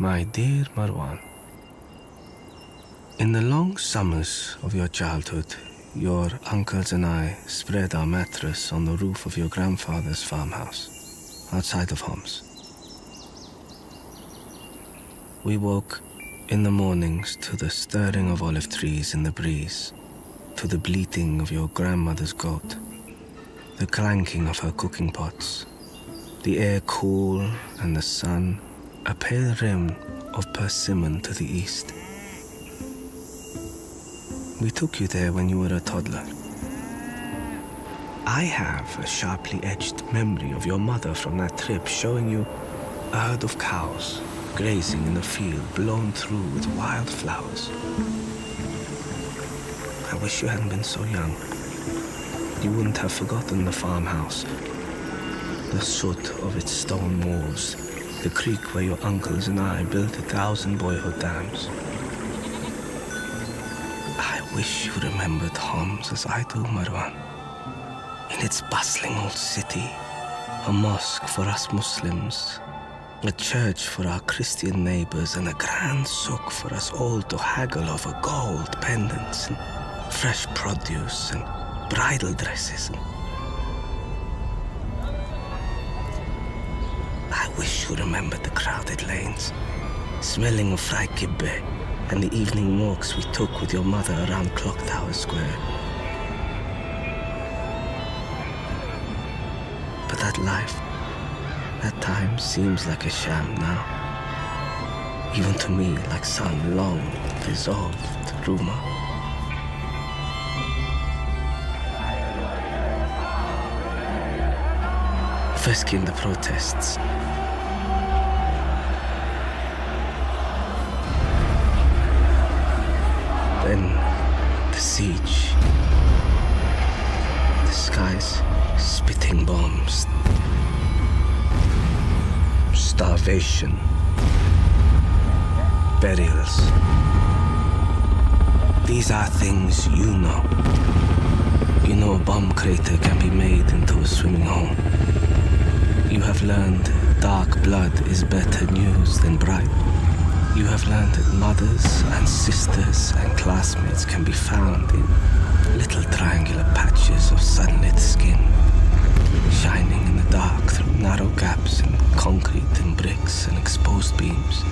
My dear Marwan, in the long summers of your childhood, your uncles and I spread our mattress on the roof of your grandfather's farmhouse, outside of Homs. We woke in the mornings to the stirring of olive trees in the breeze, to the bleating of your grandmother's goat, the clanking of her cooking pots, the air cool and the sun, a pale rim of persimmon to the east. We took you there when you were a toddler. I have a sharply edged memory of your mother from that trip showing you a herd of cows grazing in a field blown through with wildflowers. I wish you hadn't been so young. You wouldn't have forgotten the farmhouse, the soot of its stone walls, the creek where your uncles and I built 1,000 boyhood dams. I wish you remembered Homs as I do, Marwan. In its bustling old city, a mosque for us Muslims, a church for our Christian neighbors, and a grand souk for us all to haggle over gold pendants and fresh produce and bridal dresses. I wish you remembered the crowded lanes, smelling of fried kibbeh, and the evening walks we took with your mother around Clock Tower Square. But that life, that time seems like a sham now. Even to me, like some long, dissolved rumor. First came the protests. Then the siege. The skies spitting bombs. Starvation. Burials. These are things you know. You know a bomb crater can be made into a swimming hole. You have learned dark blood is better news than bright. You have learned that mothers and sisters and classmates can be found in little triangular patches of sunlit skin, shining in the dark through narrow gaps in concrete and bricks and exposed beams.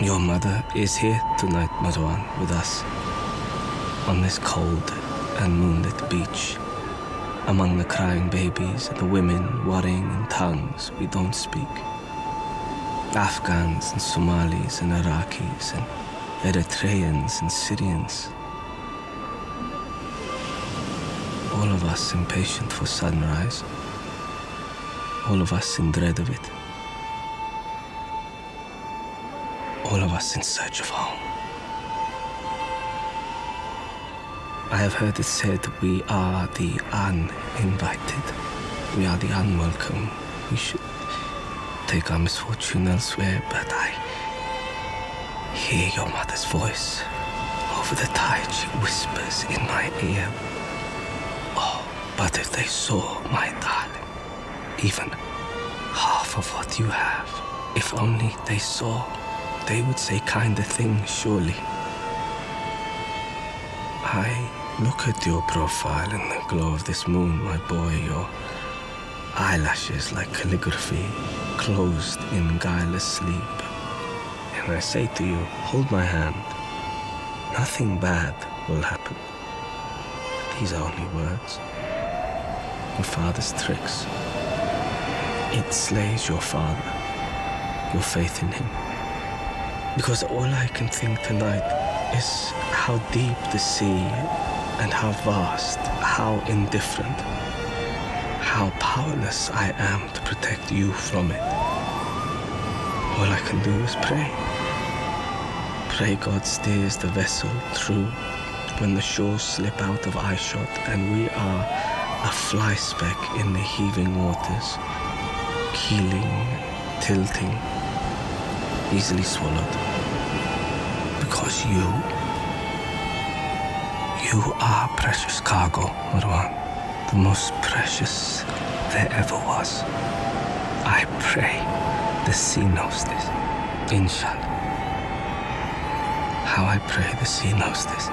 Your mother is here tonight, Marwan, with us, on this cold and moonlit beach, among the crying babies and the women worrying in tongues we don't speak. Afghans and Somalis and Iraqis and Eritreans and Syrians. All of us impatient for sunrise, all of us in dread of it. All of us in search of home. I have heard it said we are the uninvited. We are the unwelcome. We should take our misfortune elsewhere, but I hear your mother's voice. Over the tide she whispers in my ear. Oh, but if they saw, my darling, even half of what you have, if only they saw, they would say kinder things, surely. I look at your profile in the glow of this moon, my boy, your eyelashes like calligraphy, closed in guileless sleep. And I say to you, hold my hand. Nothing bad will happen. These are only words. Your father's tricks. It slays your father, your faith in him. Because all I can think tonight is how deep the sea and how vast, how indifferent, how powerless I am to protect you from it. All I can do is pray. Pray God steers the vessel true when the shores slip out of eyeshot and we are a fly speck in the heaving waters, keeling, tilting. easily swallowed. Because you are precious cargo, Marwan. The most precious there ever was. I pray the sea knows this. Inshallah. How I pray the sea knows this.